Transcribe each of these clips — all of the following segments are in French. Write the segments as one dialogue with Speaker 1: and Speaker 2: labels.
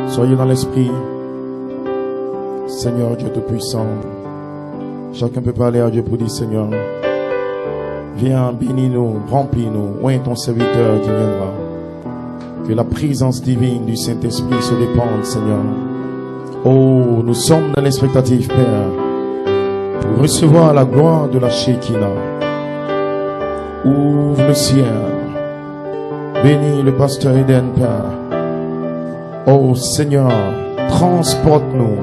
Speaker 1: Soyez dans l'esprit. Seigneur Dieu Tout-Puissant. Chacun peut parler à Dieu pour dire Seigneur, viens, bénis-nous, remplis-nous. Où est ton serviteur qui viendra? Que la présence divine du Saint-Esprit se répande, Seigneur. Oh, nous sommes dans l'expectative, Père, pour recevoir la gloire de la Shekinah. Ouvre le ciel. Bénis le pasteur Eden, Père. Oh Seigneur, transporte-nous.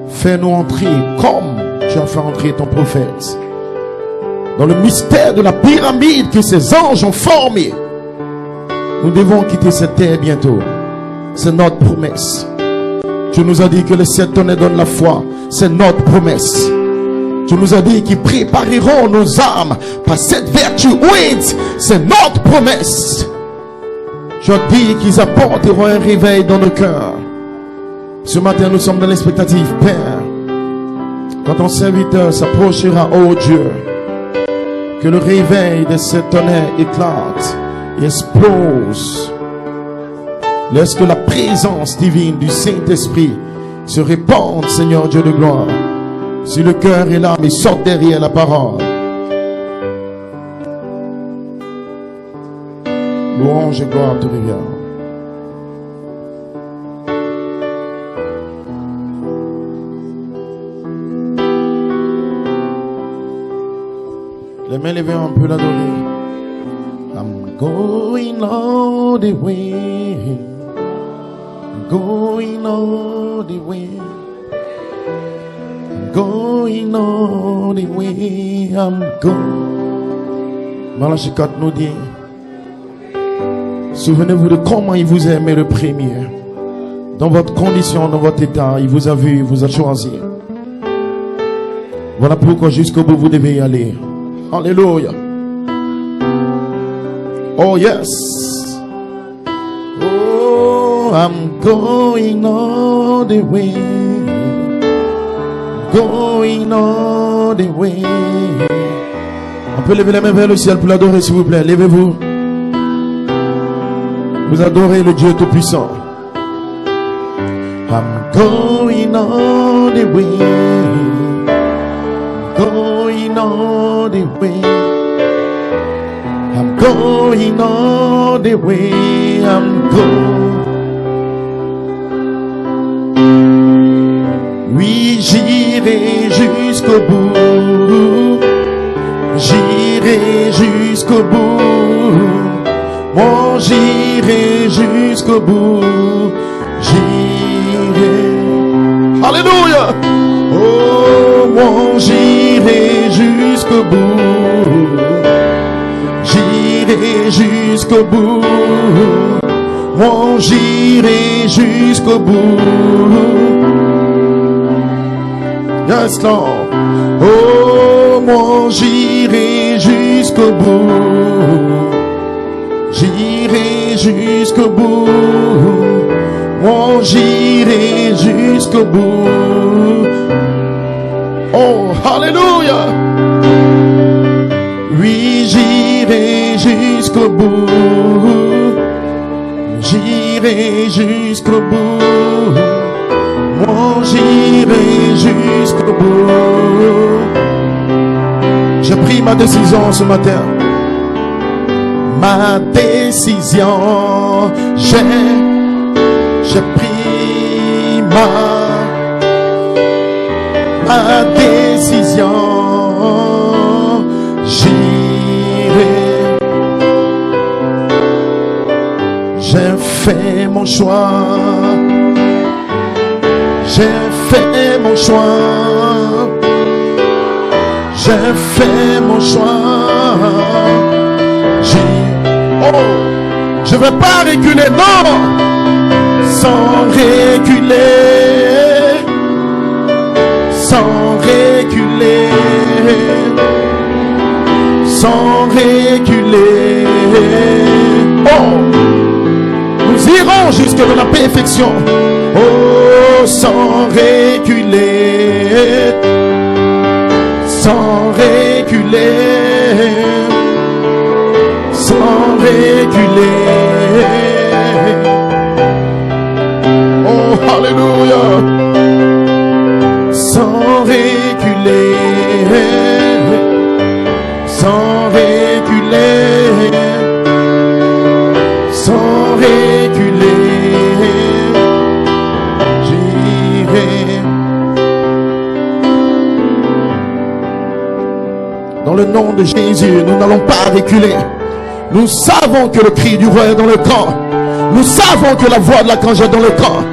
Speaker 1: Fais-nous entrer comme tu as fait entrer ton prophète dans le mystère de la pyramide que ces anges ont formé. Nous devons quitter cette terre bientôt. C'est notre promesse. Tu nous as dit que les 7 tonnerres donnent la foi. C'est notre promesse. Tu nous as dit qu'ils prépareront nos âmes par cette vertu. Oui, c'est notre promesse. Je dis qu'ils apporteront un réveil dans nos cœurs. Ce matin, nous sommes dans l'expectative, Père. Quand ton serviteur s'approchera, oh Dieu, que le réveil de cet tonnerre éclate et explose. Laisse que la présence divine du Saint-Esprit se répande, Seigneur Dieu de gloire. Si le cœur est là, mais sorte derrière la parole. Louange et gloire te revient. Les mains levées, on peut l'adorer. I'm going all the way. I'm going all the way. I'm going all the way. I'm going. Malachie 4 nous dit, souvenez-vous de comment il vous a aimé le premier. Dans votre condition, dans votre état, il vous a vu, il vous a choisi. Voilà pourquoi jusqu'au bout vous devez y aller. Alléluia. Oh yes. Oh, I'm going all the way. Going all the way. On peut lever les mains vers le ciel pour l'adorer, s'il vous plaît. Levez-vous. Vous adorez le Dieu Tout-Puissant. I'm going all the way. Going all the way. I'm going all the way. I'm going. Oui, j'irai jusqu'au bout. J'irai jusqu'au bout. Moi, j'irai jusqu'au bout. J'irai. Alléluia. Oh, moi, j'irai jusqu'au bout. J'irai jusqu'au bout. Moi, j'irai jusqu'au bout. Yes, Lord. Oh, moi, j'irai jusqu'au bout. J'irai jusqu'au bout. Moi, j'irai jusqu'au bout. Oh, hallelujah. Oui, j'irai jusqu'au bout. J'irai jusqu'au bout. Moi, j'irai jusqu'au bout. J'ai pris ma décision ce matin. Ma décision, j'ai pris ma décision, j'irai, j'ai fait mon choix, j'ai fait mon choix, j'ai fait mon choix. Oh, je ne vais pas reculer, non, sans reculer, sans reculer, sans reculer. Oh, nous irons jusque dans la perfection. Oh, sans reculer, sans reculer. Sans reculer. nom de Jésus, nous n'allons pas reculer. Nous savons que le cri du roi est dans le camp. Nous savons que la voix de l'archange est dans le camp.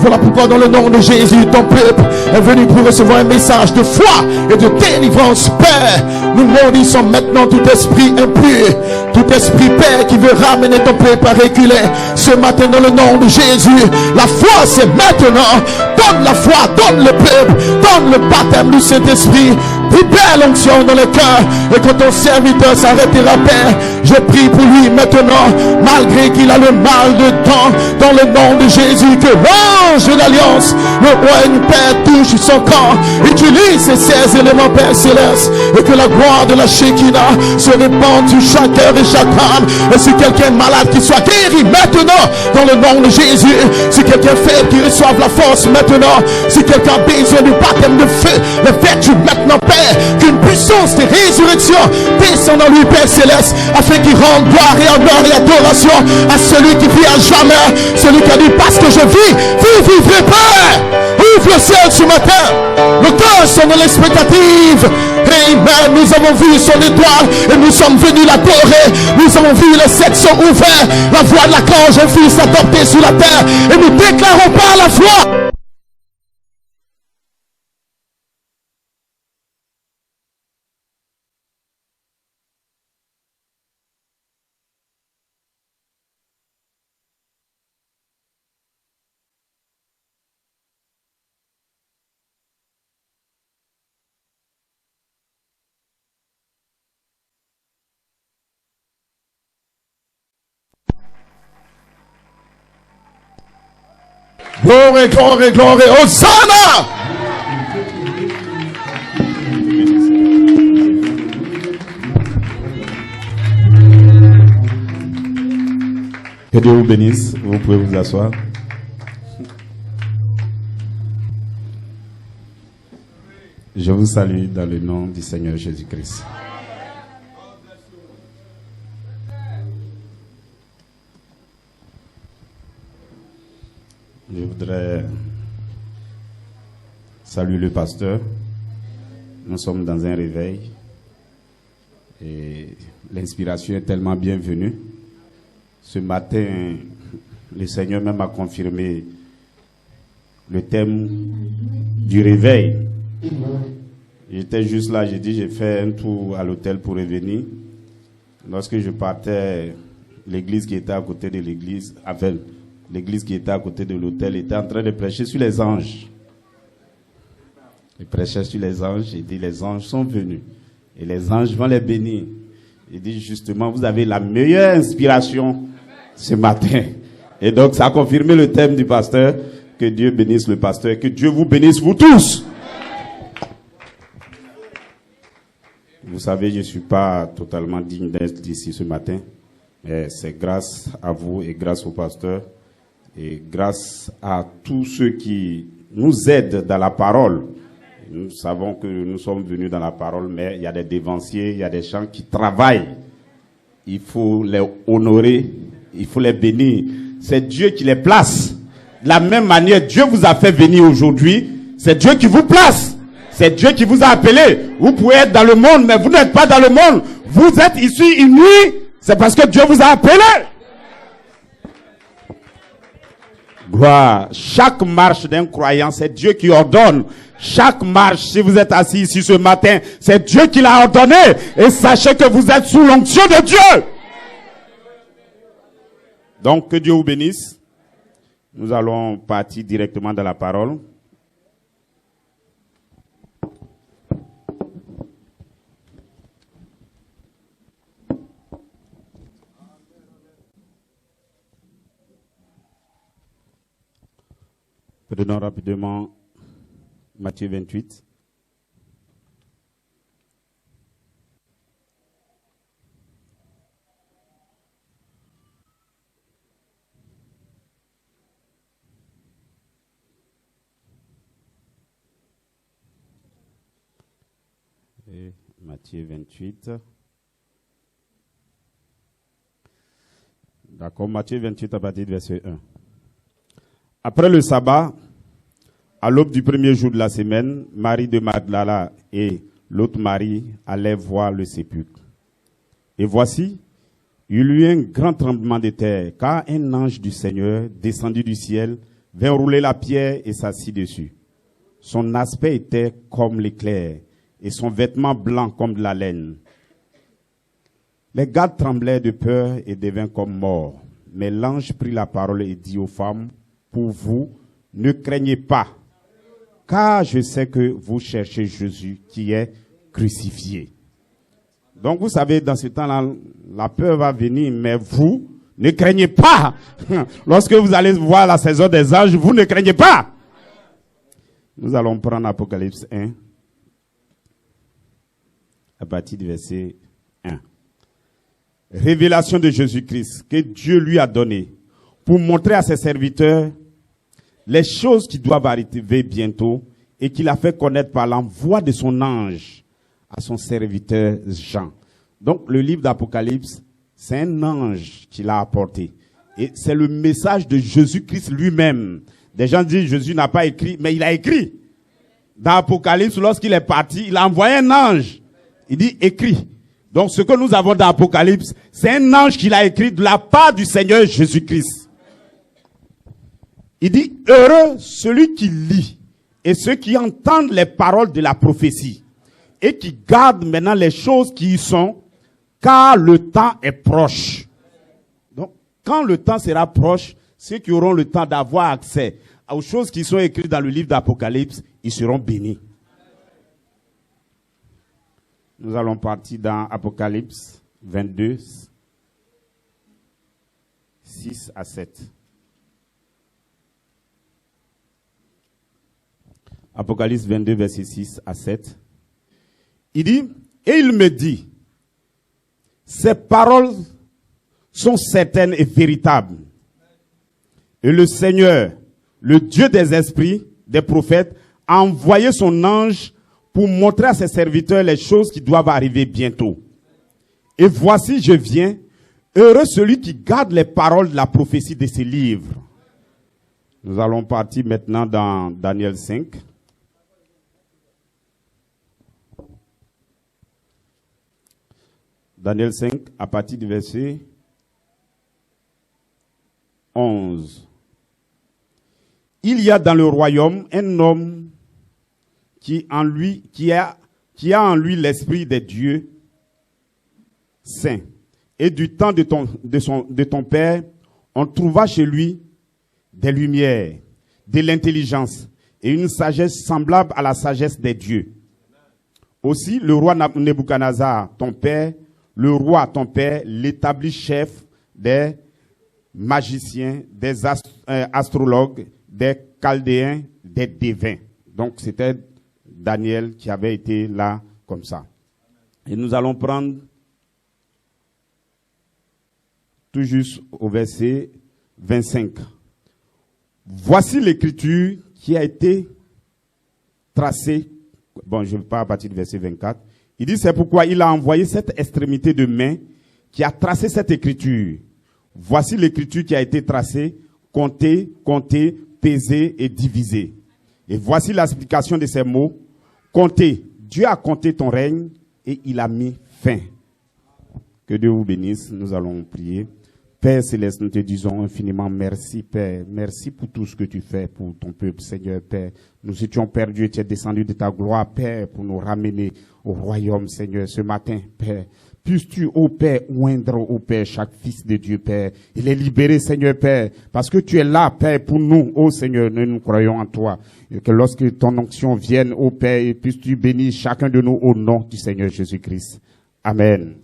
Speaker 1: Voilà pourquoi dans le nom de Jésus, ton peuple est venu pour recevoir un message de foi et de délivrance. Père, nous maudissons maintenant tout esprit impur, tout esprit, Père, qui veut ramener ton peuple à reculer. Ce matin, dans le nom de Jésus, la foi, c'est maintenant. Donne la foi, donne le peuple, donne le baptême du Saint-Esprit. Libère l'onction dans le cœur. Et quand ton serviteur s'arrêtera, Père, je prie pour lui maintenant, malgré qu'il a le mal de temps, dans le nom de Jésus, que l'ange de l'alliance, le roi et le Père, touche son corps, utilise ces éléments, Père céleste, et que la gloire de la Shekinah se répande sur chaque cœur et chaque âme. Et si quelqu'un est malade, qu'il soit guéri maintenant, dans le nom de Jésus. Si quelqu'un est faible, qu'il reçoive la force maintenant. Si quelqu'un a besoin du baptême de feu, le fais-tu maintenant, Père, qu'une puissance de résurrection descende en lui, Père céleste, afin qu'il rende gloire et honneur et adoration à celui qui vit à jamais, celui qui a dit parce que je vis, vous vivrez, Père. Ouvre le ciel ce matin. Nos cœurs sont dans l'expectative. Amen. Nous avons vu son étoile et nous sommes venus l'adorer. Nous avons vu les sept sont ouverts, la voix de l'archange, un fils adopté sur la terre, et nous déclarons par la foi. Glory, glory, glory. Hosanna!
Speaker 2: Que Dieu vous bénisse. Vous pouvez vous asseoir. Je vous salue dans le nom du Seigneur Jésus-Christ. Je voudrais saluer le pasteur. Nous sommes dans un réveil et l'inspiration est tellement bienvenue. Ce matin, le Seigneur même a confirmé le thème du réveil. J'étais juste là, j'ai dit, j'ai fait un tour à l'hôtel pour revenir. Lorsque je partais, l'église qui était à côté de l'église, l'église qui était à côté de l'hôtel était en train de prêcher sur les anges. Il prêchait sur les anges, il dit, les anges sont venus. Et les anges vont les bénir. Il dit, justement, vous avez la meilleure inspiration ce matin. Et donc, ça a confirmé le thème du pasteur. Que Dieu bénisse le pasteur et que Dieu vous bénisse, vous tous. Vous savez, je ne suis pas totalement digne d'être ici ce matin. Mais c'est grâce à vous et grâce au pasteur et grâce à tous ceux qui nous aident dans la parole. Nous savons que nous sommes venus dans la parole, mais il y a des dévanciers, il y a des gens qui travaillent. Il faut les honorer, il faut les bénir. C'est Dieu qui les place. De la même manière, Dieu vous a fait venir aujourd'hui. C'est Dieu qui vous place. C'est Dieu qui vous a appelé. Vous pouvez être dans le monde, mais vous n'êtes pas dans le monde. Vous êtes ici unis. C'est parce que Dieu vous a appelé. Gloire. Chaque marche d'un croyant, c'est Dieu qui ordonne. Chaque marche, si vous êtes assis ici ce matin, c'est Dieu qui l'a ordonné. Et sachez que vous êtes sous l'onction de Dieu. Donc, que Dieu vous bénisse. Nous allons partir directement dans la parole. Prenons rapidement Matthieu 28. Et Matthieu 28. D'accord, Matthieu 28 à partir du verset 1. Après le sabbat, à l'aube du premier jour de la semaine, Marie de Magdala et l'autre Marie allaient voir le sépulcre. Et voici, il y eut un grand tremblement de terre, car un ange du Seigneur, descendu du ciel, vint rouler la pierre et s'assit dessus. Son aspect était comme l'éclair, et son vêtement blanc comme de la laine. Les gardes tremblaient de peur et devinrent comme morts. Mais l'ange prit la parole et dit aux femmes, pour vous, ne craignez pas, car je sais que vous cherchez Jésus qui est crucifié. Donc vous savez, dans ce temps-là, la peur va venir, mais vous, ne craignez pas. Lorsque vous allez voir la saison des anges, vous ne craignez pas. Nous allons prendre Apocalypse 1, à partir du verset 1. Révélation de Jésus-Christ que Dieu lui a donné pour montrer à ses serviteurs les choses qui doivent arriver bientôt et qu'il a fait connaître par l'envoi de son ange à son serviteur Jean. Donc le livre d'Apocalypse, c'est un ange qui l'a apporté. Et c'est le message de Jésus-Christ lui-même. Des gens disent Jésus n'a pas écrit, mais il a écrit. Dans Apocalypse, lorsqu'il est parti, il a envoyé un ange. Il dit écrit. Donc ce que nous avons dans Apocalypse, c'est un ange qui l'a écrit de la part du Seigneur Jésus-Christ. Il dit, heureux celui qui lit et ceux qui entendent les paroles de la prophétie et qui gardent maintenant les choses qui y sont, car le temps est proche. Donc, quand le temps sera proche, ceux qui auront le temps d'avoir accès aux choses qui sont écrites dans le livre d'Apocalypse, ils seront bénis. Nous allons partir dans Apocalypse 22, 6 à 7. Apocalypse 22, verset 6 à 7. Il dit, et il me dit, ces paroles sont certaines et véritables. Et le Seigneur, le Dieu des esprits, des prophètes, a envoyé son ange pour montrer à ses serviteurs les choses qui doivent arriver bientôt. Et voici, je viens, heureux celui qui garde les paroles de la prophétie de ces livres. Nous allons partir maintenant dans Daniel 5. Daniel 5, à partir du verset 11. Il y a dans le royaume un homme qui a en lui l'esprit des dieux saints. Et du temps de ton père, on trouva chez lui des lumières, de l'intelligence et une sagesse semblable à la sagesse des dieux. Aussi, le roi Nebuchadnezzar, ton père, l'établit chef des magiciens, des astrologues, des chaldéens, des devins. Donc, c'était Daniel qui avait été là comme ça. Et nous allons prendre tout juste au verset 25. Voici l'écriture qui a été tracée. Bon, je ne vais pas à partir du verset 24. Il dit, c'est pourquoi il a envoyé cette extrémité de main qui a tracé cette écriture. Voici l'écriture qui a été tracée, comptée, pesée et divisée. Et voici l'explication de ces mots. Comptez, Dieu a compté ton règne et il a mis fin. Que Dieu vous bénisse, nous allons prier. Père Céleste, nous te disons infiniment merci, Père. Merci pour tout ce que tu fais pour ton peuple, Seigneur, Père. Nous étions perdus et tu es descendu de ta gloire, Père, pour nous ramener au royaume, Seigneur, ce matin, Père. Puisses-tu, ô Père, oindre, ô Père, chaque fils de Dieu, Père, et les libérer, Seigneur, Père, parce que tu es là, Père, pour nous, ô Seigneur, nous croyons en toi. Et que lorsque ton onction vienne, ô Père, puisses-tu bénir chacun de nous au nom du Seigneur Jésus-Christ. Amen.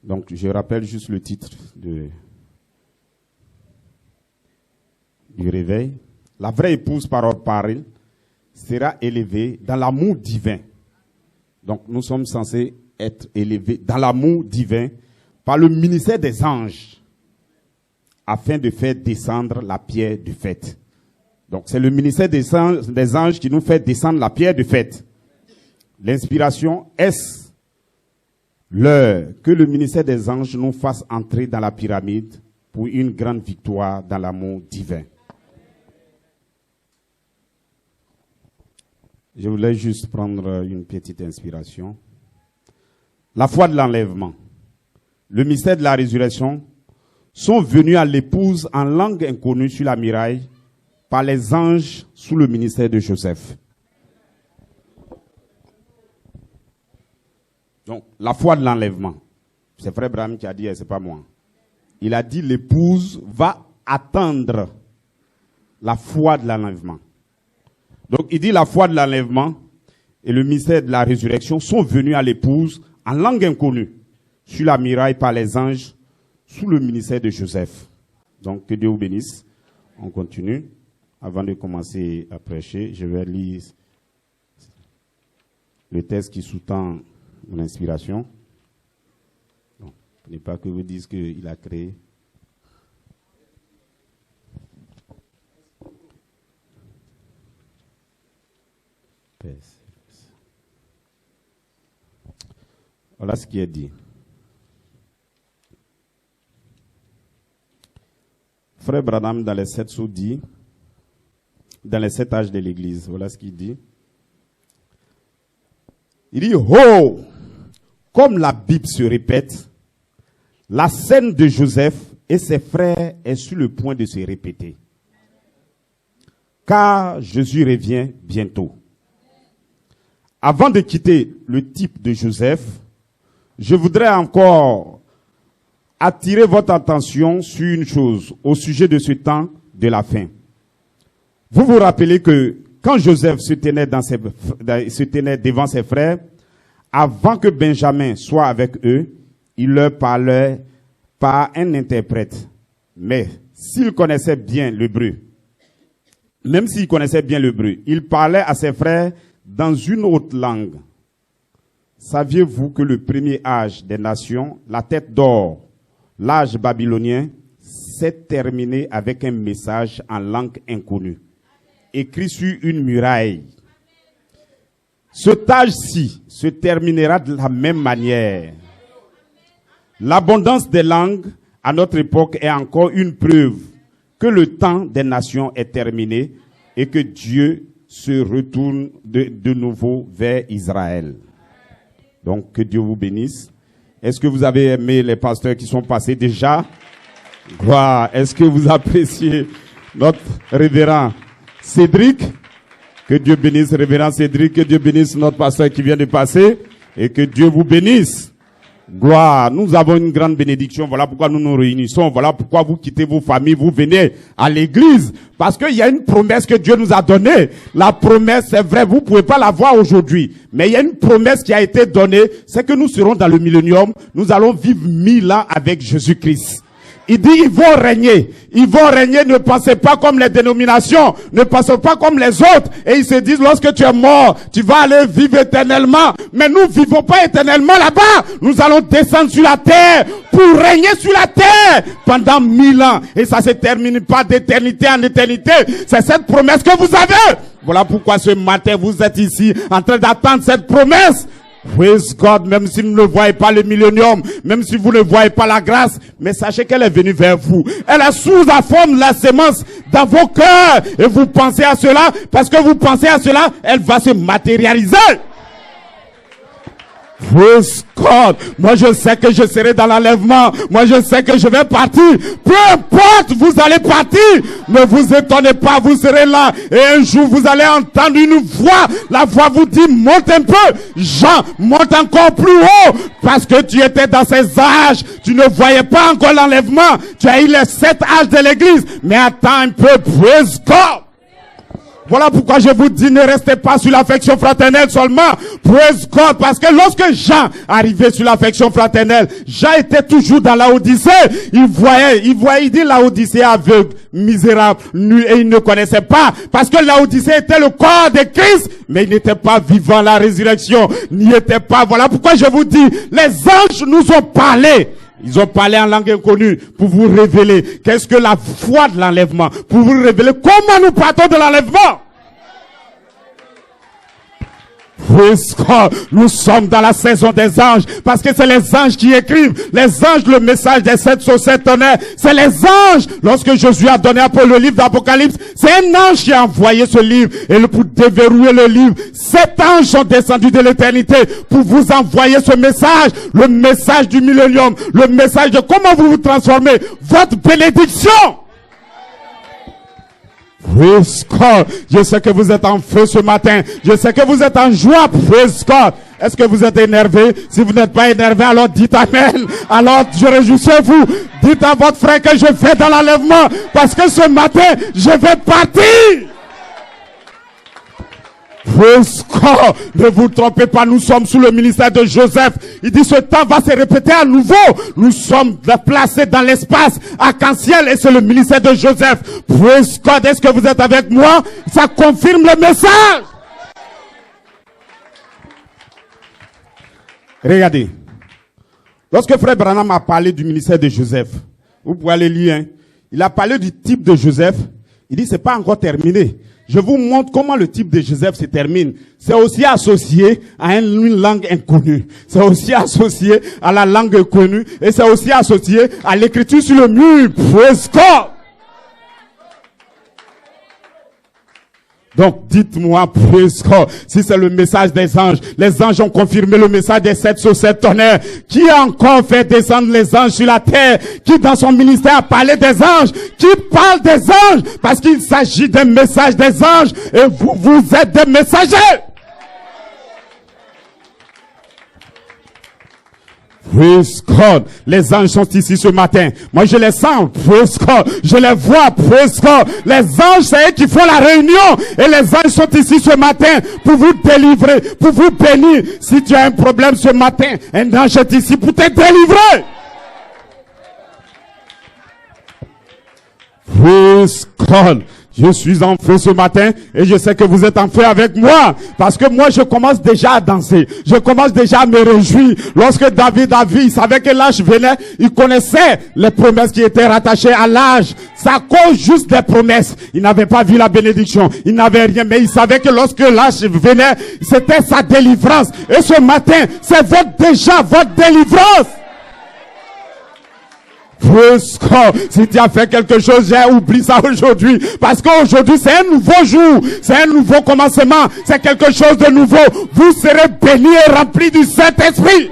Speaker 2: Donc, je rappelle juste le titre du réveil. La vraie épouse par elle sera élevée dans l'amour divin. Donc, nous sommes censés être élevés dans l'amour divin par le ministère des anges afin de faire descendre la pierre de fête. Donc, c'est le ministère des anges qui nous fait descendre la pierre de fête. L'inspiration, est-ce l'heure que le ministère des anges nous fasse entrer dans la pyramide pour une grande victoire dans l'amour divin? Je voulais juste prendre une petite inspiration. La foi de l'enlèvement, le mystère de la résurrection sont venus à l'épouse en langue inconnue sur la muraille par les anges sous le ministère de Joseph. Donc, la foi de l'enlèvement. C'est frère Abraham qui a dit, c'est pas moi. Il a dit, l'épouse va attendre la foi de l'enlèvement. Donc, il dit, la foi de l'enlèvement et le mystère de la résurrection sont venus à l'épouse en langue inconnue sur la muraille par les anges sous le ministère de Joseph. Donc, que Dieu vous bénisse. On continue. Avant de commencer à prêcher, je vais lire le texte qui sous-tend mon inspiration. Non, ce n'est pas que vous dites qu'il a créé. Voilà ce qui est dit. Frère Branham, dans les 7 sceaux, dit, dans les 7 âges de l'Église, voilà ce qu'il dit. Il dit, oh, comme la Bible se répète, la scène de Joseph et ses frères est sur le point de se répéter. Car Jésus revient bientôt. Avant de quitter le type de Joseph, je voudrais encore attirer votre attention sur une chose au sujet de ce temps de la fin. Vous vous rappelez que quand Joseph se tenait devant ses frères, avant que Benjamin soit avec eux, il leur parlait par un interprète. Mais s'il connaissait bien l'hébreu, même s'il connaissait bien l'hébreu, il parlait à ses frères dans une autre langue. Saviez-vous que le premier âge des nations, la tête d'or, l'âge babylonien, s'est terminé avec un message en langue inconnue, écrit sur une muraille. Cet âge-ci se terminera de la même manière. L'abondance des langues à notre époque est encore une preuve que le temps des nations est terminé et que Dieu se retourne de nouveau vers Israël. Donc, que Dieu vous bénisse. Est-ce que vous avez aimé les pasteurs qui sont passés déjà? Gloire. Est-ce que vous appréciez notre révérend Cédric? Que Dieu bénisse révérend Cédric, que Dieu bénisse notre pasteur qui vient de passer et que Dieu vous bénisse. Gloire. Nous avons une grande bénédiction. Voilà pourquoi nous nous réunissons. Voilà pourquoi vous quittez vos familles, vous venez à l'église. Parce qu'il y a une promesse que Dieu nous a donnée. La promesse, c'est vrai, vous pouvez pas la voir aujourd'hui. Mais il y a une promesse qui a été donnée. C'est que nous serons dans le millénium. Nous allons vivre 1000 ans avec Jésus-Christ. Il dit, ils vont régner. Ils vont régner, ne pensez pas comme les dénominations, ne pensez pas comme les autres. Et ils se disent, lorsque tu es mort, tu vas aller vivre éternellement. Mais nous vivons pas éternellement là-bas. Nous allons descendre sur la terre pour régner sur la terre pendant 1000 ans. Et ça se termine pas d'éternité en éternité. C'est cette promesse que vous avez. Voilà pourquoi ce matin, vous êtes ici en train d'attendre cette promesse. Praise God, même si vous ne voyez pas le millénium, même si vous ne voyez pas la grâce, mais sachez qu'elle est venue vers vous. Elle est sous la forme de la sémence dans vos cœurs. Et vous pensez à cela, parce que vous pensez à cela, elle va se matérialiser. Praise God. Moi je sais que je serai dans l'enlèvement. Moi je sais que je vais partir. Peu importe, vous allez partir. Ne vous étonnez pas, vous serez là. Et un jour vous allez entendre une voix. La voix vous dit, monte un peu. Jean, monte encore plus haut. Parce que tu étais dans ces âges. Tu ne voyais pas encore l'enlèvement. Tu as eu les 7 âges de l'église. Mais attends un peu, praise God. Voilà pourquoi je vous dis, ne restez pas sur l'affection fraternelle seulement. Praise God. Parce que lorsque Jean arrivait sur l'affection fraternelle, Jean était toujours dans la Odyssée. Il dit la Odyssée aveugle, misérable, nu, et il ne connaissait pas. Parce que la Odyssée était le corps de Christ, mais il n'était pas vivant la résurrection. N'y était pas. Voilà pourquoi je vous dis, les anges nous ont parlé. Ils ont parlé en langue inconnue pour vous révéler qu'est-ce que la foi de l'enlèvement, pour vous révéler comment nous partons de l'enlèvement. Praise God. Nous sommes dans la saison des anges, parce que c'est les anges qui écrivent. Les anges, le message des 7 sur 7 tonnerres. C'est les anges. Lorsque Jésus a donné le livre d'Apocalypse, c'est un ange qui a envoyé ce livre. Et pour déverrouiller le livre, 7 anges sont descendus de l'éternité pour vous envoyer ce message. Le message du millénium. Le message de comment vous vous transformez. Votre bénédiction. Praise God. Je sais que vous êtes en feu ce matin. Je sais que vous êtes en joie. Praise God. Est-ce que vous êtes énervé? Si vous n'êtes pas énervé, alors dites Amen. Alors, je réjouissez-vous. Dites à votre frère que je vais dans l'enlèvement. Parce que ce matin, je vais partir. Praise God. Ne vous trompez pas, nous sommes sous le ministère de Joseph. Il dit ce temps va se répéter à nouveau. Nous sommes placés dans l'espace arc-en-ciel et c'est le ministère de Joseph. Praise God. Est-ce que vous êtes avec moi? Ça confirme le message. Regardez. Lorsque Frère Branham a parlé du ministère de Joseph, vous pouvez aller lire, hein, il a parlé du type de Joseph. Il dit c'est pas encore terminé. Je vous montre comment le type de Joseph se termine. C'est aussi associé à une langue inconnue. C'est aussi associé à la langue connue. Et c'est aussi associé à l'écriture sur le mur. Praise God. Donc, dites-moi, praise God, si c'est le message des anges. Les anges ont confirmé le message des 7 sur 7 tonnerres. Qui a encore fait descendre les anges sur la terre? Qui dans son ministère a parlé des anges? Qui parle des anges? Parce qu'il s'agit d'un message des anges. Et vous êtes des messagers. Praise God. Les anges sont ici ce matin. Moi, je les sens. Praise God. Je les vois. Praise God. Les anges, c'est eux qui font la réunion. Et les anges sont ici ce matin pour vous délivrer, pour vous bénir. Si tu as un problème ce matin, un ange est ici pour te délivrer. Praise God. Je suis en feu ce matin et je sais que vous êtes en feu avec moi. Parce que moi, je commence déjà à danser. Je commence déjà à me réjouir. Lorsque David a vu, il savait que l'âge venait. Il connaissait les promesses qui étaient rattachées à l'âge. Ça cause juste des promesses. Il n'avait pas vu la bénédiction. Il n'avait rien. Mais il savait que lorsque l'âge venait, c'était sa délivrance. Et ce matin, c'est déjà votre délivrance. Praise God. Si tu as fait quelque chose, j'ai oublié ça aujourd'hui. Parce qu'aujourd'hui, c'est un nouveau jour. C'est un nouveau commencement. C'est quelque chose de nouveau. Vous serez bénis et remplis du Saint-Esprit.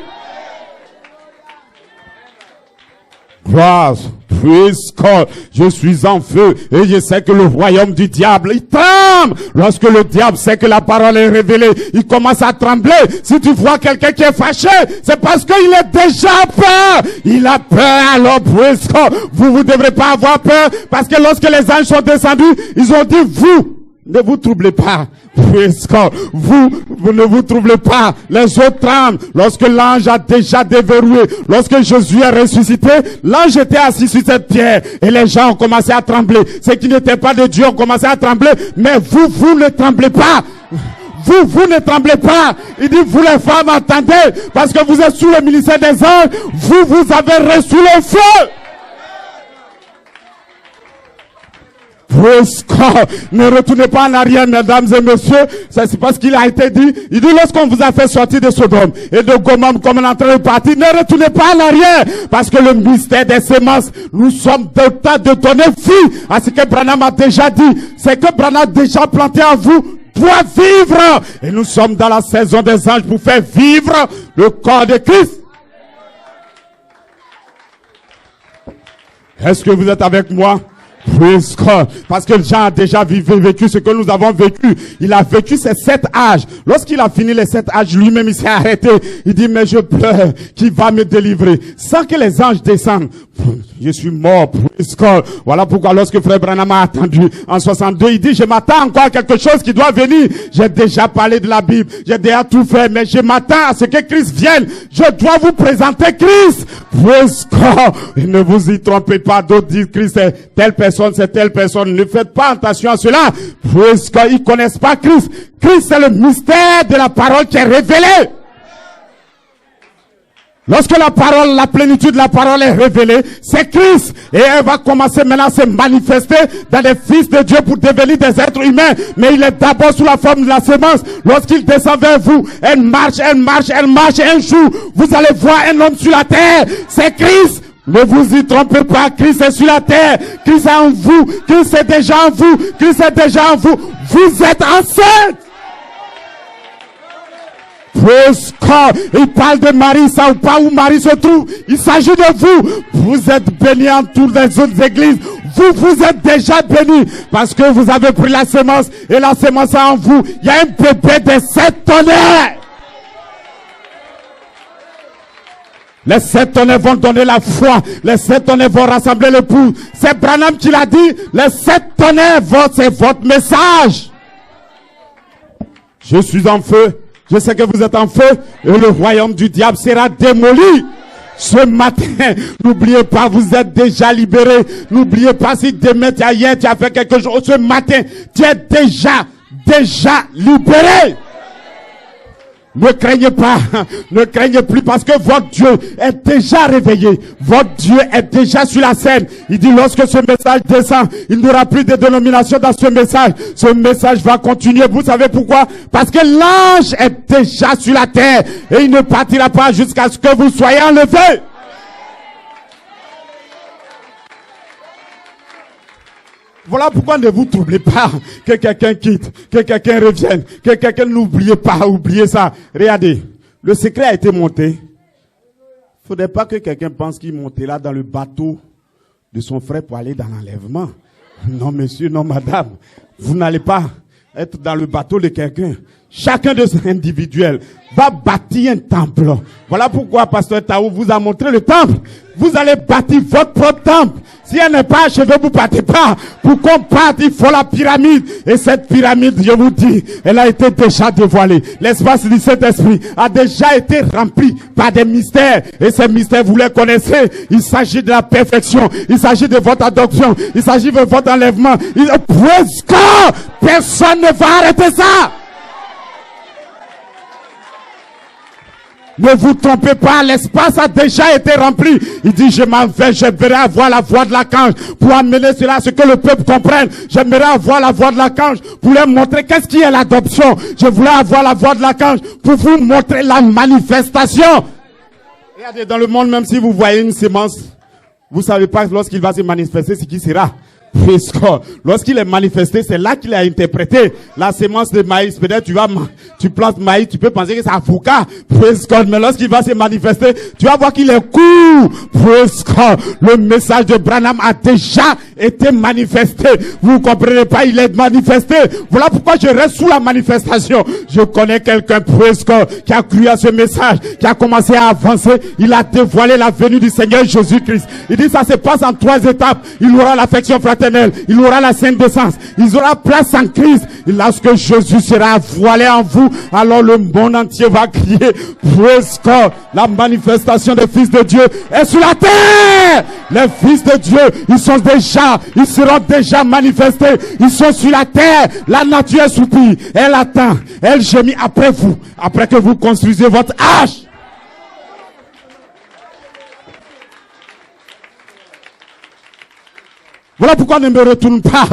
Speaker 2: Grâce. Praise God. Je suis en feu et je sais que le royaume du diable, il tremble. Lorsque le diable sait que la parole est révélée, il commence à trembler. Si tu vois quelqu'un qui est fâché, c'est parce qu'il est déjà peur. Il a peur, alors praise God. Vous ne devrez pas avoir peur parce que lorsque les anges sont descendus, ils ont dit ne vous troublez pas. Praise God. Vous ne vous troublez pas. Les autres tremblent. Lorsque l'ange a déjà déverrouillé, lorsque Jésus est ressuscité, l'ange était assis sur cette pierre et les gens ont commencé à trembler. Ceux qui n'étaient pas de Dieu ont commencé à trembler. Mais vous ne tremblez pas. Vous ne tremblez pas. Il dit, vous les femmes, attendez, parce que vous êtes sous le ministère des anges. Vous avez reçu le feu. Praise God. Ne retournez pas en arrière, mesdames et messieurs. C'est parce qu'il a été dit. Il dit, lorsqu'on vous a fait sortir de Sodome et de Gomorrhe comme on est en train de partir, ne retournez pas en arrière. Parce que le mystère des semences, nous sommes de temps de donner vie à ce que Branham a déjà dit. C'est que Branham a déjà planté en vous doit vivre. Et nous sommes dans la saison des anges pour faire vivre le corps de Christ. Est-ce que vous êtes avec moi? Praise God. Parce que Jean a déjà vécu ce que nous avons vécu. Il a vécu ces 7 âges. Lorsqu'il a fini les 7 âges, lui-même il s'est arrêté. Il dit, mais je pleure. Qui va me délivrer? Sans que les anges descendent. Je suis mort. Praise God. Voilà pourquoi lorsque Frère Branham a attendu en 62, il dit, je m'attends encore à quelque chose qui doit venir. J'ai déjà parlé de la Bible. J'ai déjà tout fait. Mais je m'attends à ce que Christ vienne. Je dois vous présenter Christ. Praise God. Et ne vous y trompez pas. D'autres disent Christ c'est telle personne, c'est telle personne. Ne faites pas attention à cela. Praise God. Ils connaissent pas Christ. Christ c'est le mystère de la parole qui est révélée.
Speaker 1: Lorsque la parole, la plénitude de la parole est révélée, c'est Christ. Et elle va commencer maintenant à se manifester dans les fils de Dieu pour devenir des êtres humains. Mais il est d'abord sous la forme de la semence. Lorsqu'il descend vers vous, elle marche, elle marche, elle marche. Et un jour, vous allez voir un homme sur la terre. C'est Christ. Ne vous y trompez pas. Christ est sur la terre. Christ est en vous. Christ est déjà en vous. Christ est déjà en vous. Vous êtes enceinte. Praise God. Il parle de Marie, ça ou pas où Marie se trouve. Il s'agit de vous. Vous êtes bénis en toutes les autres églises. Vous êtes déjà bénis parce que vous avez pris la semence et la semence est en vous. Il y a un bébé de 7 tonnerres. Les 7 tonnerres vont donner la foi. Les 7 tonnerres vont rassembler l'époux. C'est Branham qui l'a dit. Les 7 tonnerres c'est votre message. Je suis en feu. Je sais que vous êtes en feu et le royaume du diable sera démoli. Ce matin, n'oubliez pas, vous êtes déjà libérés. N'oubliez pas si demain, hier, tu as fait quelque chose. Ce matin, tu es déjà libéré. Ne craignez pas, ne craignez plus parce que votre Dieu est déjà réveillé. Votre Dieu est déjà sur la scène. Il dit lorsque ce message descend, il n'y aura plus de dénomination dans ce message. Ce message va continuer. Vous savez pourquoi? Parce que l'ange est déjà sur la terre et il ne partira pas jusqu'à ce que vous soyez enlevés. Voilà pourquoi ne vous troublez pas que quelqu'un quitte, que quelqu'un revienne, que quelqu'un n'oublie pas, oubliez ça. Regardez, le secret a été monté. Il ne faudrait pas que quelqu'un pense qu'il montait là dans le bateau de son frère pour aller dans l'enlèvement. Non monsieur, non madame, vous n'allez pas être dans le bateau de quelqu'un. Chacun de ces individuels va bâtir un temple. Voilà pourquoi Pasteur Taou vous a montré le temple. Vous allez bâtir votre propre temple. Si elle n'est pas achevée, vous ne partez pas. Pour qu'on parte, il faut la pyramide. Et cette pyramide, je vous dis, elle a été déjà dévoilée. L'espace du Saint-Esprit a déjà été rempli par des mystères. Et ces mystères, vous les connaissez. Il s'agit de la perfection. Il s'agit de votre adoption. Il s'agit de votre enlèvement. Praise God! Personne ne va arrêter ça. Ne vous trompez pas, l'espace a déjà été rempli. Il dit, je m'en vais, j'aimerais avoir la voix de l'archange pour amener cela à ce que le peuple comprenne. J'aimerais avoir la voix de l'archange pour leur montrer qu'est-ce qui est l'adoption. Je voulais avoir la voix de l'archange pour vous montrer la manifestation. Regardez, dans le monde, même si vous voyez une semence, vous savez pas lorsqu'il va se manifester ce qui sera. Lorsqu'il est manifesté, c'est là qu'il a interprété la semence de maïs. Peut-être tu plantes maïs, tu peux penser que c'est avocat. Mais lorsqu'il va se manifester, tu vas voir qu'il est court. Le message de Branham a déjà été manifesté. Vous comprenez pas, il est manifesté. Voilà pourquoi je reste sous la manifestation. Je connais quelqu'un, qui a cru à ce message, qui a commencé à avancer. Il a dévoilé la venue du Seigneur Jésus-Christ. Il dit ça se passe en 3 étapes. Il aura l'affection fraternelle, il aura la sainte décence, il aura place en Christ. Et lorsque Jésus sera voilé en vous, alors le monde entier va crier, praise God. La manifestation des fils de Dieu est sur la terre. Les fils de Dieu, ils seront déjà manifestés. Ils sont sur la terre. La nature est soupire. Elle attend. Elle gémit après vous. Après que vous construisez votre arche. Voilà pourquoi ne me retourne pas,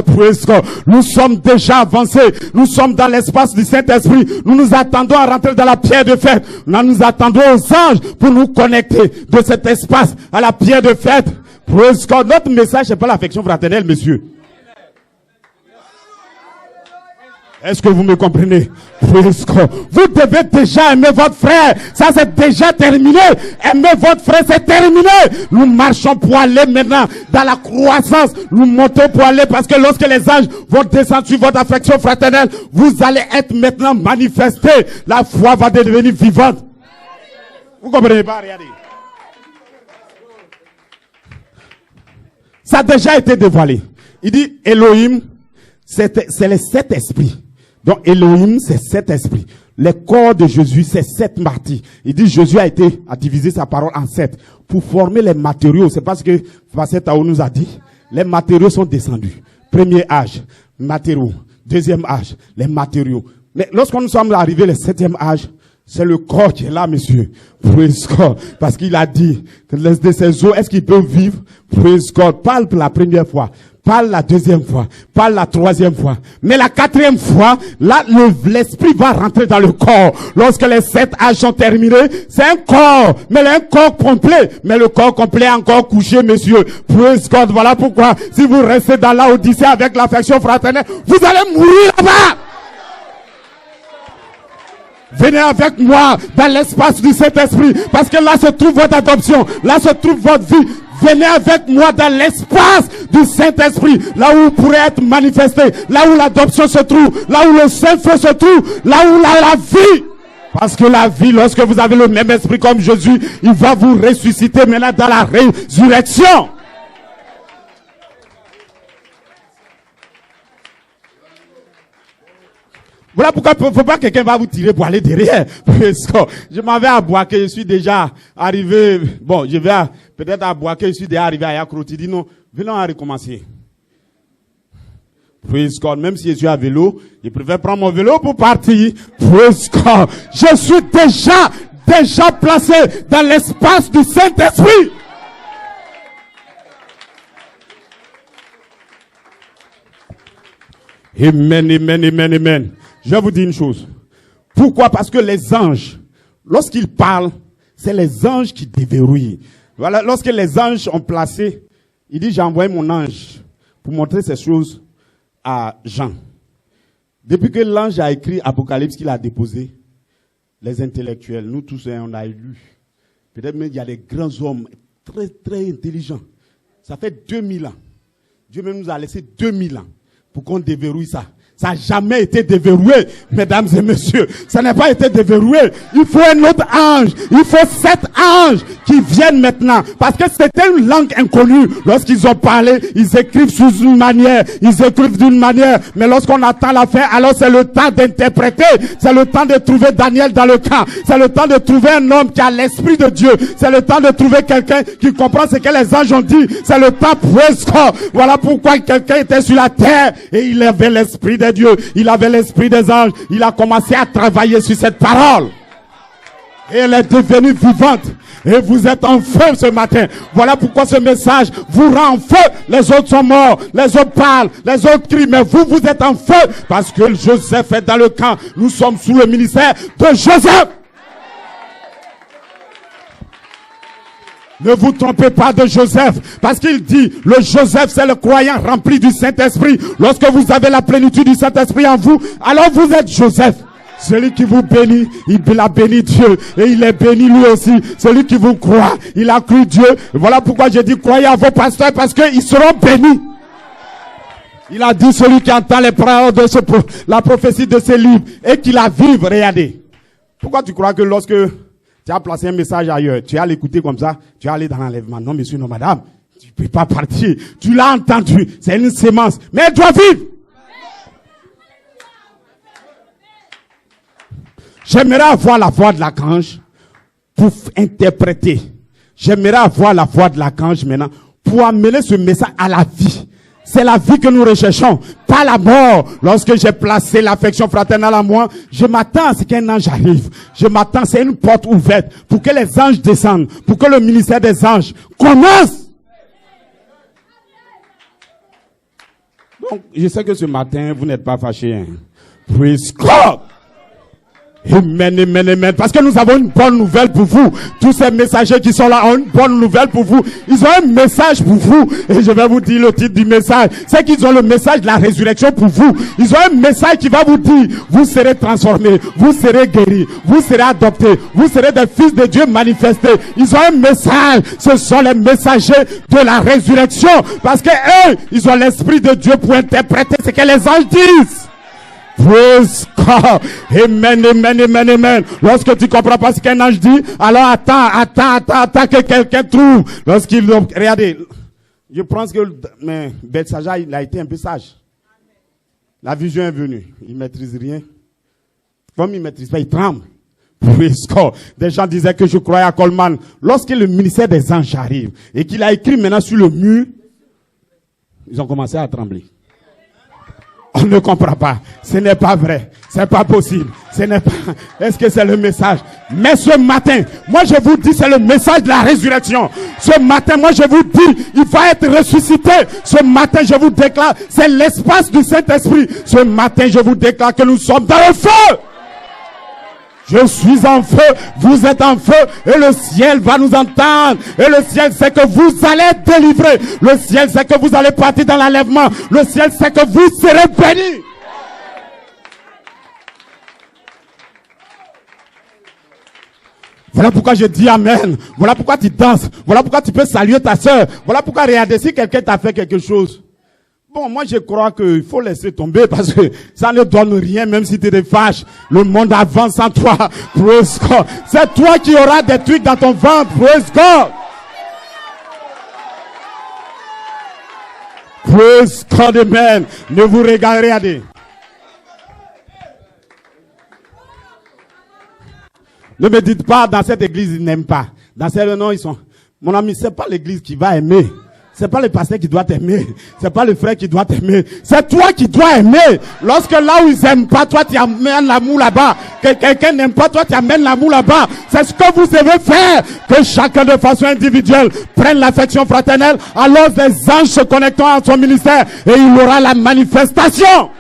Speaker 1: nous sommes déjà avancés. Nous sommes dans l'espace du Saint-Esprit. Nous nous attendons à rentrer dans la pierre de fête. Nous attendons aux anges pour nous connecter de cet espace à la pierre de fête. Notre message n'est pas l'affection fraternelle, messieurs. Est-ce que vous me comprenez? Vous devez déjà aimer votre frère. Ça, c'est déjà terminé. Aimer votre frère, c'est terminé. Nous marchons pour aller maintenant dans la croissance. Nous montons pour aller parce que lorsque les anges vont descendre sur votre affection fraternelle, vous allez être maintenant manifesté. La foi va devenir vivante. Vous comprenez pas? Regardez. Ça a déjà été dévoilé. Il dit Elohim, c'est les 7 esprits. Donc Elohim, c'est 7 esprits. Les corps de Jésus, c'est 7 martyrs. Il dit Jésus a divisé sa parole en 7 pour former les matériaux. C'est parce que Pasteur Taou nous a dit, les matériaux sont descendus. Premier âge, matériaux. Deuxième âge, les matériaux. Mais lorsqu'on nous sommes arrivés le 7e âge,
Speaker 3: C'est le corps qui est là, monsieur. Praise God. Parce qu'il a dit que de ses os, est-ce qu'il peut vivre? Praise God. Parle pour la première fois. Parle la deuxième fois. Parle la troisième fois. Mais la quatrième fois, là, l'esprit va rentrer dans le corps. Lorsque les 7 âges sont terminés, c'est un corps. Mais un corps complet. Mais le corps complet est encore couché, messieurs. Praise God. Voilà pourquoi, si vous restez dans la Odyssée avec l'affection fraternelle, vous allez mourir là-bas. Venez avec moi dans l'espace du Saint-Esprit. Parce que là se trouve votre adoption. Là se trouve votre vie. Venez avec moi dans l'espace du Saint-Esprit. Là où vous pourrez être manifesté. Là où l'adoption se trouve. Là où le Saint-Feu se trouve. Là où la vie. Parce que la vie, lorsque vous avez le même esprit comme Jésus, il va vous ressusciter maintenant dans la résurrection. Voilà pourquoi il ne faut pas que quelqu'un va vous tirer pour aller derrière. Je m'en vais à Boaké, je suis déjà arrivé, bon, je vais peut-être à Boaké, je suis déjà arrivé à Yakroti. Il dit non, venons à recommencer. Praise God, même si je suis à vélo, je préfère prendre mon vélo pour partir. Praise God. Je suis déjà placé dans l'espace du Saint-Esprit. Amen, amen, amen, amen. Je vais vous dire une chose. Pourquoi? Parce que les anges, lorsqu'ils parlent, c'est les anges qui déverrouillent. Voilà, lorsque les anges ont placé, il dit, j'ai envoyé mon ange pour montrer ces choses à Jean. Depuis que l'ange a écrit Apocalypse qu'il a déposé, les intellectuels, nous tous, on a lu. Peut-être même il y a des grands hommes très, très intelligents. Ça fait 2000 ans. Dieu même nous a laissé 2000 ans pour qu'on déverrouille ça. Ça n'a jamais été déverrouillé, mesdames et messieurs. Ça n'a pas été déverrouillé. Il faut un autre ange. Il faut 7 anges qui viennent maintenant. Parce que c'était une langue inconnue. Lorsqu'ils ont parlé, ils écrivent sous une manière. Ils écrivent d'une manière. Mais lorsqu'on attend la fin, alors c'est le temps d'interpréter. C'est le temps de trouver Daniel dans le camp. C'est le temps de trouver un homme qui a l'esprit de Dieu. C'est le temps de trouver quelqu'un qui comprend ce que les anges ont dit. C'est le temps presque. Voilà pourquoi quelqu'un était sur la terre et il avait l'esprit de Dieu, il avait l'esprit des anges, il a commencé à travailler sur cette parole. Et elle est devenue vivante. Et vous êtes en feu ce matin. Voilà pourquoi ce message vous rend en feu. Les autres sont morts, les autres parlent, les autres crient, mais vous êtes en feu. Parce que Joseph est dans le camp. Nous sommes sous le ministère de Joseph. Ne vous trompez pas de Joseph, parce qu'il dit, le Joseph c'est le croyant rempli du Saint-Esprit. Lorsque vous avez la plénitude du Saint-Esprit en vous, alors vous êtes Joseph. Celui qui vous bénit, il a béni Dieu, et il est béni lui aussi. Celui qui vous croit, il a cru Dieu. Voilà pourquoi j'ai dit, croyez à vos pasteurs, parce qu'ils seront bénis. Il a dit, celui qui entend les paroles de la prophétie de ces livres, et qui la vive, regardez. Pourquoi tu crois que lorsque tu as placé un message ailleurs, tu as l'écouté comme ça, tu as allé dans l'enlèvement? Non, monsieur, non, madame. Tu ne peux pas partir. Tu l'as entendu. C'est une sémence. Mais elle doit vivre. J'aimerais avoir la voix de l'archange pour interpréter. J'aimerais avoir la voix de l'archange maintenant pour amener ce message à la vie. C'est la vie que nous recherchons, pas la mort. Lorsque j'ai placé l'affection fraternelle à moi, je m'attends à ce qu'un ange arrive. Je m'attends, c'est une porte ouverte pour que les anges descendent, pour que le ministère des anges commence. Donc, je sais que ce matin, vous n'êtes pas fâchés. Hein. Praise God. Amen, amen, amen. Parce que nous avons une bonne nouvelle pour vous. Tous ces messagers qui sont là ont une bonne nouvelle pour vous. Ils ont un message pour vous. Et je vais vous dire le titre du message. C'est qu'ils ont le message de la résurrection pour vous. Ils ont un message qui va vous dire, vous serez transformés, vous serez guéris, vous serez adoptés, vous serez des fils de Dieu manifestés. Ils ont un message. Ce sont les messagers de la résurrection. Parce que eux, ils ont l'esprit de Dieu pour interpréter ce que les anges disent. Praise God. Amen, amen, amen, amen. Lorsque tu comprends pas ce qu'un ange dit, alors attends que quelqu'un trouve. Lorsqu'il, regardez, je pense que, mais Bethsaida, il a été un peu sage. La vision est venue. Il maîtrise rien. Comme il maîtrise pas, il tremble. Praise God. Des gens disaient que je croyais à Coleman. Lorsque le ministère des anges arrive, et qu'il a écrit maintenant sur le mur, ils ont commencé à trembler. On ne comprend pas. Ce n'est pas vrai. C'est pas possible. Ce n'est pas. Est-ce que c'est le message? Mais ce matin, moi je vous dis, c'est le message de la résurrection. Ce matin, moi je vous dis, il va être ressuscité. Ce matin, je vous déclare, c'est l'espace du Saint-Esprit. Ce matin, je vous déclare que nous sommes dans le feu. Je suis en feu, vous êtes en feu, et le ciel va nous entendre. Et le ciel sait que vous allez être délivrés. Le ciel sait que vous allez partir dans l'enlèvement. Le ciel sait que vous serez bénis. Voilà pourquoi je dis amen. Voilà pourquoi tu danses. Voilà pourquoi tu peux saluer ta sœur. Voilà pourquoi regardez si quelqu'un t'a fait quelque chose. Bon, moi je crois qu'il faut laisser tomber parce que ça ne donne rien même si tu te fâches. Le monde avance sans toi. Praise God. C'est toi qui auras des trucs dans ton ventre. Praise God. Praise God, amen. Ne vous regardez. Ne me dites pas, dans cette église, ils n'aiment pas. Dans cette, non, ils sont, mon ami, c'est pas l'église qui va aimer. C'est pas le pasteur qui doit t'aimer. C'est pas le frère qui doit t'aimer. C'est toi qui dois aimer. Lorsque là où ils aiment pas, toi tu amènes l'amour là-bas. Que quelqu'un n'aime pas, toi tu amènes l'amour là-bas. C'est ce que vous devez faire. Que chacun de façon individuelle prenne l'affection fraternelle. Alors des anges se connecteront à son ministère et il aura la manifestation.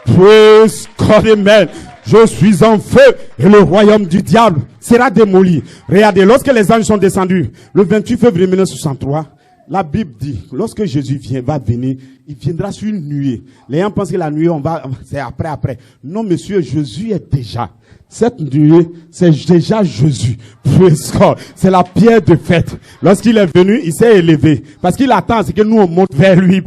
Speaker 3: Praise God, amen. Je suis en feu et le royaume du diable sera démoli. Regardez, lorsque les anges sont descendus, le 28 février 1963, la Bible dit, lorsque Jésus va venir, il viendra sur une nuée. Les gens pensent que la nuée, c'est après. Non, monsieur, Jésus est déjà. Cette nuée, c'est déjà Jésus. C'est la pierre de fête. Lorsqu'il est venu, il s'est élevé. Parce qu'il attend, c'est que nous on monte vers lui.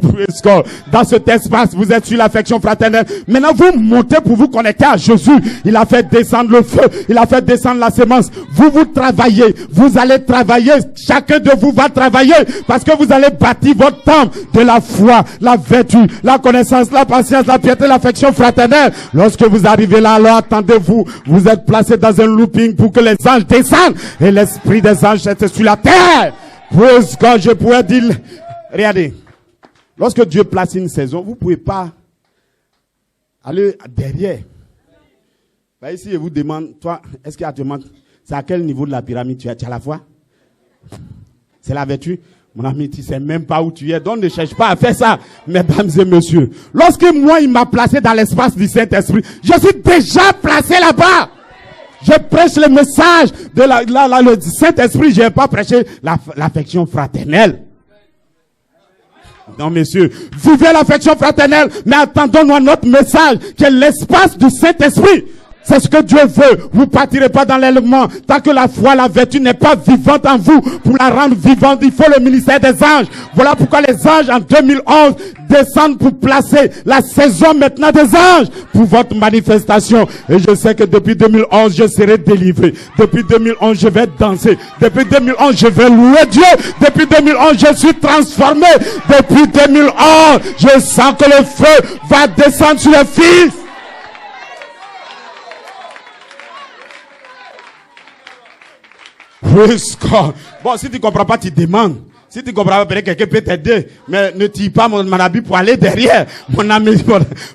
Speaker 3: Dans cet espace, vous êtes sur l'affection fraternelle. Maintenant, vous montez pour vous connecter à Jésus. Il a fait descendre le feu. Il a fait descendre la sémence. Vous travaillez. Vous allez travailler. Chacun de vous va travailler. Parce que vous allez bâtir votre temple de la foi, la vertu, la connaissance, la patience, la piété, l'affection fraternelle. Lorsque vous arrivez là, alors attendez-vous. Vous êtes placé dans un looping pour que les anges descendent et l'esprit des anges est sur la terre. Praise God, je pourrais dire, regardez, lorsque Dieu place une saison, vous ne pouvez pas aller derrière. Bah ici, je vous demande, toi, est-ce qu'il y a demande, c'est à quel niveau de la pyramide tu as la foi? C'est la vertu? Mon ami, tu sais même pas où tu es, donc ne cherche pas à faire ça, mesdames et messieurs. Lorsque moi, il m'a placé dans l'espace du Saint-Esprit, je suis déjà placé là-bas. Je prêche le message de le Saint-Esprit, je n'ai pas prêché l'affection fraternelle. Non, messieurs, vivez l'affection fraternelle, mais attendons-nous à notre message, qui est l'espace du Saint-Esprit. C'est ce que Dieu veut. Vous partirez pas dans l'élément tant que la foi, la vertu n'est pas vivante en vous. Pour la rendre vivante, il faut le ministère des anges. Voilà pourquoi les anges en 2011 descendent pour placer la saison maintenant des anges pour votre manifestation. Et je sais que depuis 2011, je serai délivré. Depuis 2011, je vais danser. Depuis 2011, je vais louer Dieu. Depuis 2011, je suis transformé. Depuis 2011, je sens que le feu va descendre sur les fils. Praise God. Bon, si tu ne comprends pas, tu demandes. Si tu ne comprends pas, peut-être quelqu'un peut t'aider. Mais ne tire pas mon habit pour aller derrière. Mon ami,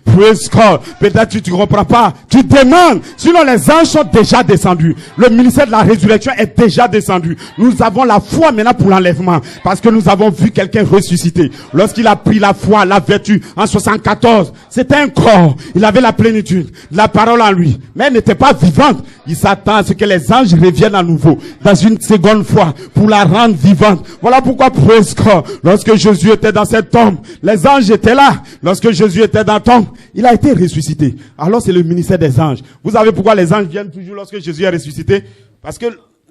Speaker 3: praise God. Peut-être que tu ne comprends pas. Tu demandes. Sinon, les anges sont déjà descendus. Le ministère de la résurrection est déjà descendu. Nous avons la foi maintenant pour l'enlèvement. Parce que nous avons vu quelqu'un ressusciter. Lorsqu'il a pris la foi, la vertu, en 74, c'était un corps. Il avait la plénitude, la parole en lui. Mais elle n'était pas vivante. Il s'attend à ce que les anges reviennent à nouveau. Dans une seconde fois. Pour la rendre vivante. Voilà pourquoi, praise God, lorsque Jésus était dans cette tombe, les anges étaient là. Lorsque Jésus était dans la tombe, il a été ressuscité. Alors c'est le ministère des anges. Vous savez pourquoi les anges viennent toujours lorsque Jésus est ressuscité? Parce que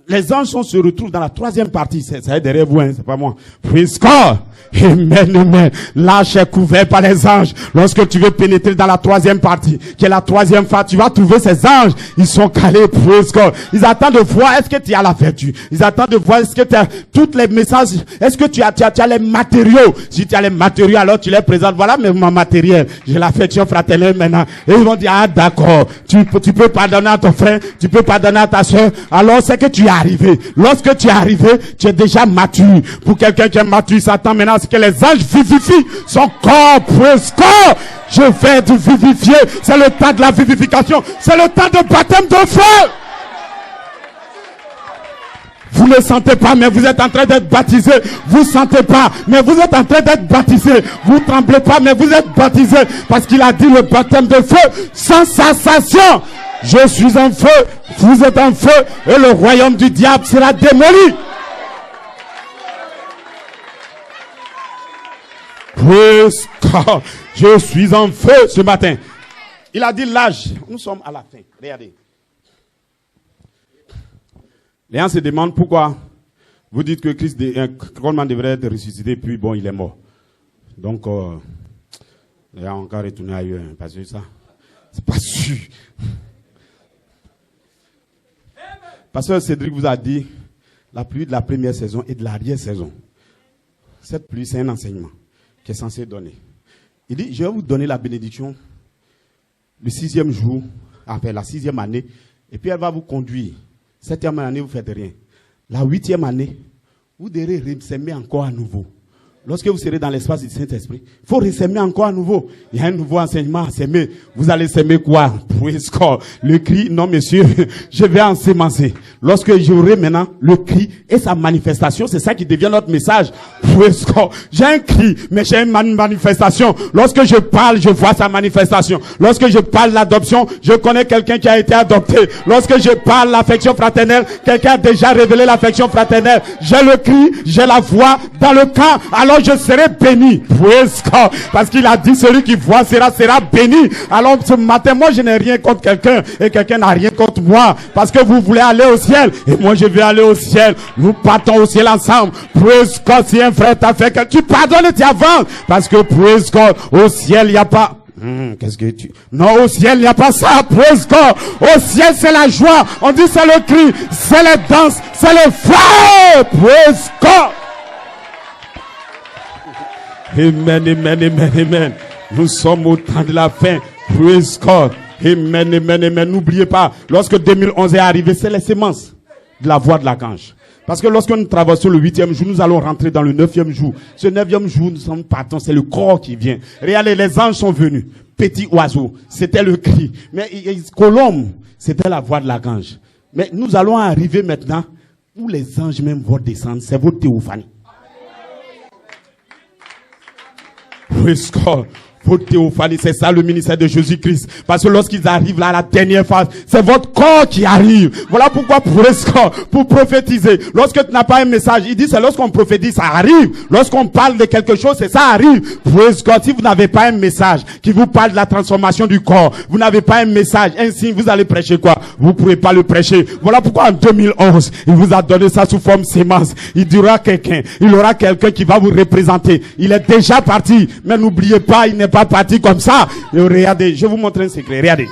Speaker 3: les anges se retrouvent dans la troisième partie. Ça est derrière vous, hein, c'est pas moi. Praise God. Amen, amen. L'arche est couvert par les anges. Lorsque tu veux pénétrer dans la troisième partie, qui est la troisième phase, tu vas trouver ces anges. Ils sont calés, praise God. Ils attendent de voir est-ce que tu as la vertu. Ils attendent de voir est-ce que tu as tous les messages. Est-ce que tu as les matériaux. Si tu as les matériaux, alors tu les présentes. Voilà mon matériel. J'ai l'affection fraternelle maintenant. Et ils vont dire, ah d'accord, tu peux pardonner à ton frère, tu peux pardonner à ta soeur. Alors c'est que tu as. arrivé. Lorsque tu es arrivé, tu es déjà mature. Pour quelqu'un qui est mature, il s'attend maintenant à ce que les anges vivifient son corps. Praise God. Je vais te vivifier. C'est le temps de la vivification. C'est le temps de baptême de feu. Vous ne sentez pas, mais vous êtes en train d'être baptisé. Vous ne sentez pas, mais vous êtes en train d'être baptisé. Vous ne tremblez pas, mais vous êtes baptisé. Parce qu'il a dit le baptême de feu sans sensation. Je suis en feu, vous êtes en feu, et le royaume du diable sera démoli. Praise God. Je suis en feu ce matin. Il a dit l'âge. Nous sommes à la fin. Regardez. Les gens se demandent pourquoi vous dites que Christ devrait être ressuscité, puis bon, il est mort. Donc, il a encore retourné ailleurs, parce que ça, c'est pas sûr. Pasteur Cédric vous a dit la pluie de la première saison et de l'arrière-saison. Cette pluie, c'est un enseignement qui est censé donner. Il dit, je vais vous donner la bénédiction le 6e jour, après la 6e année, et puis elle va vous conduire. 7e année, vous ne faites rien. La 8e année, vous devrez ressemer encore à nouveau. Lorsque vous serez dans l'espace du Saint-Esprit, il faut ressemer encore à nouveau. Il y a un nouveau enseignement à semer. Vous allez semer quoi? Praise God. Le cri, non monsieur, je vais ensemencer. Lorsque j'aurai maintenant le cri et sa manifestation, c'est ça qui devient notre message. Praise God. J'ai un cri, mais j'ai une manifestation. Lorsque je parle, je vois sa manifestation. Lorsque je parle l'adoption, je connais quelqu'un qui a été adopté. Lorsque je parle l'affection fraternelle, quelqu'un a déjà révélé l'affection fraternelle. J'ai le cri, j'ai la voix dans le camp. Alors je serai béni. Praise God. Parce qu'il a dit celui qui voit sera béni. Alors ce matin, moi je n'ai rien contre quelqu'un et quelqu'un n'a rien contre moi. Parce que vous voulez aller au ciel et moi je vais aller au ciel. Nous partons au ciel ensemble. Praise God. Si un frère t'a fait quelque chose, tu pardonnes et tu avances. Parce que praise God, au ciel il n'y a pas... qu'est-ce que tu... Non, au ciel, il n'y a pas ça. Praise God. Au ciel, c'est la joie. On dit c'est le cri, c'est les danses, c'est le feu. Praise God. Amen, amen, amen, amen. Nous sommes au temps de la fin. Praise God. Amen, amen, amen. N'oubliez pas, lorsque 2011 est arrivé, c'est les semences de la voix de l'archange. Parce que lorsque nous traversons le 8e jour, nous allons rentrer dans le 9e jour. Ce 9e jour, nous sommes partants, c'est le corps qui vient. Regardez, les anges sont venus. Petits oiseaux, c'était le cri. Mais colombe, c'était la voix de l'archange. Mais nous allons arriver maintenant où les anges même vont descendre. C'est votre théophanie. Praise God. Votre théophanie, c'est ça le ministère de Jésus-Christ. Parce que lorsqu'ils arrivent là à la dernière phase, c'est votre corps qui arrive. Voilà pourquoi pour prophétiser. Lorsque tu n'as pas un message, il dit c'est lorsqu'on prophétise, ça arrive. Lorsqu'on parle de quelque chose, c'est ça arrive. Praise God. Si vous n'avez pas un message qui vous parle de la transformation du corps, vous n'avez pas un message, un signe, vous allez prêcher quoi? Vous ne pouvez pas le prêcher. Voilà pourquoi en 2011, il vous a donné ça sous forme sémence. Il dira quelqu'un, il aura quelqu'un qui va vous représenter. Il est déjà parti, mais n'oubliez pas, il n'est pas parti comme ça. Et regardez, je vais vous montrer un secret. Regardez.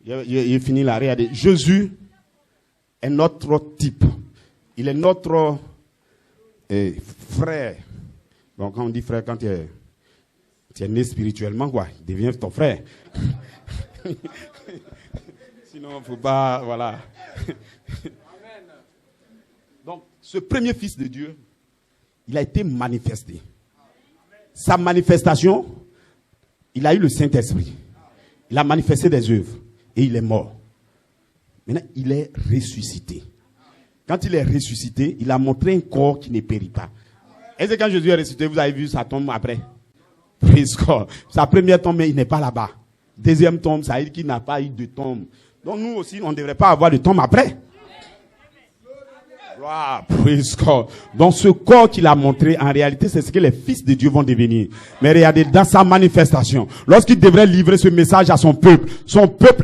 Speaker 3: Il est fini là. Regardez. Jésus est notre type. Il est notre frère. Bon, quand on dit frère, quand tu es né spirituellement, quoi, il devient ton frère. Sinon, il ne faut pas, voilà. Donc, ce premier fils de Dieu, il a été manifesté. Sa manifestation, il a eu le Saint-Esprit. Il a manifesté des œuvres et il est mort. Maintenant, il est ressuscité. Quand il est ressuscité, il a montré un corps qui ne périt pas. Est-ce que quand Jésus est ressuscité, vous avez vu sa tombe après? Praise God. Sa première tombe, il n'est pas là-bas. Deuxième tombe, ça veut dire qu'il n'a pas eu de tombe. Donc nous aussi, on ne devrait pas avoir de tombe après. Wow, praise God. Donc ce corps qu'il a montré, en réalité, c'est ce que les fils de Dieu vont devenir. Mais regardez, dans sa manifestation, lorsqu'il devrait livrer ce message à son peuple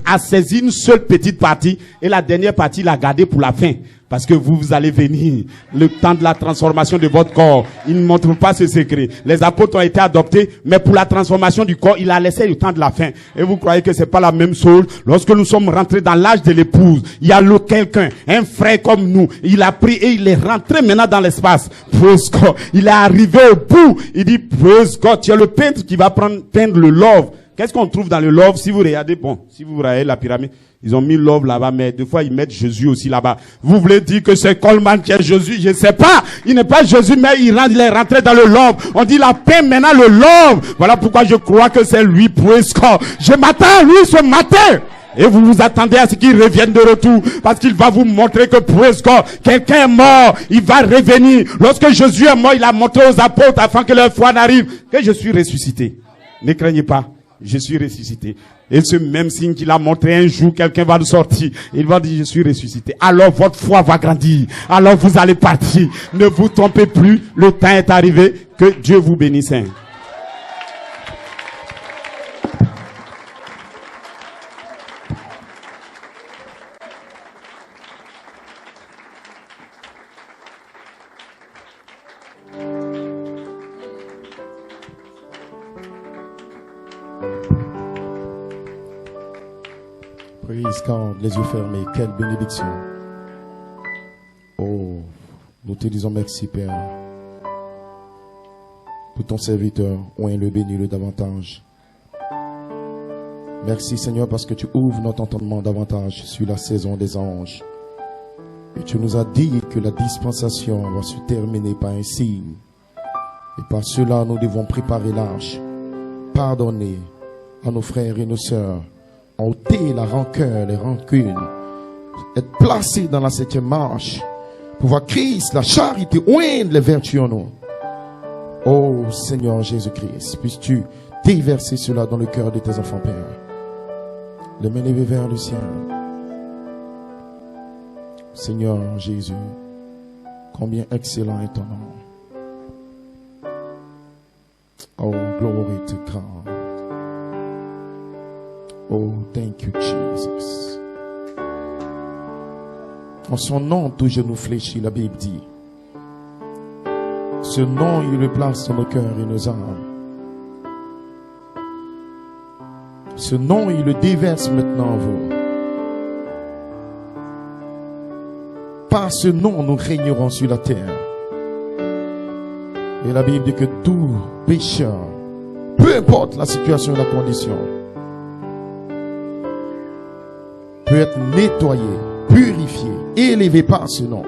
Speaker 3: a saisi une seule petite partie et la dernière partie, il l'a gardée pour la fin. Parce que vous allez venir. Le temps de la transformation de votre corps. Il ne montre pas ce secret. Les apôtres ont été adoptés, mais pour la transformation du corps, il a laissé le temps de la fin. Et vous croyez que c'est pas la même chose? Lorsque nous sommes rentrés dans l'âge de l'épouse, il y a quelqu'un, un frère comme nous. Il a pris et il est rentré maintenant dans l'espace. Praise God. Il est arrivé au bout. Il dit, praise God, tu es le peintre qui va peindre le love Qu'est-ce qu'on trouve dans le love? Si vous regardez, bon, si vous regardez la pyramide, ils ont mis love là-bas, mais des fois ils mettent Jésus aussi là-bas. Vous voulez dire que c'est Coleman qui est Jésus? Je ne sais pas. Il n'est pas Jésus, mais il est rentré dans le love. On dit la paix, maintenant le love. Voilà pourquoi je crois que c'est lui, praise God. Je m'attends à lui ce matin. Et vous vous attendez à ce qu'il revienne de retour. Parce qu'il va vous montrer que, praise God, quelqu'un est mort, il va revenir. Lorsque Jésus est mort, il a montré aux apôtres afin que leur foi n'arrive, que je suis ressuscité. Ne craignez pas, je suis ressuscité. Et ce même signe qu'il a montré un jour, quelqu'un va nous sortir. Il va dire, je suis ressuscité. Alors votre foi va grandir. Alors vous allez partir. Ne vous trompez plus, le temps est arrivé. Que Dieu vous bénisse.
Speaker 1: Praise God, les yeux fermés, quelle bénédiction. Oh, nous te disons merci, Père, pour ton serviteur, oint le bénis le davantage. Merci, Seigneur, parce que tu ouvres notre entendement davantage sur la saison des anges. Et tu nous as dit que la dispensation va se terminer par un signe. Et par cela, nous devons préparer l'arche, pardonner à nos frères et nos sœurs, ôter la rancœur, les rancunes, être placé dans la 7e marche, pour voir Christ, la charité, oindre les vertus en nous. Oh Seigneur Jésus-Christ, puisses-tu déverser cela dans le cœur de tes enfants, Père. Les mains levées vers le ciel. Seigneur Jésus, combien excellent est ton nom. Oh, glory to God. Oh, thank you, Jesus. En son nom, tout genou fléchit, la Bible dit. Ce nom, il le place dans nos cœurs et nos âmes. Ce nom, il le déverse maintenant en vous. Par ce nom, nous régnerons sur la terre. Et la Bible dit que tout pécheur, peu importe la situation et la condition, peut être nettoyé, purifié, élevé par ce nom.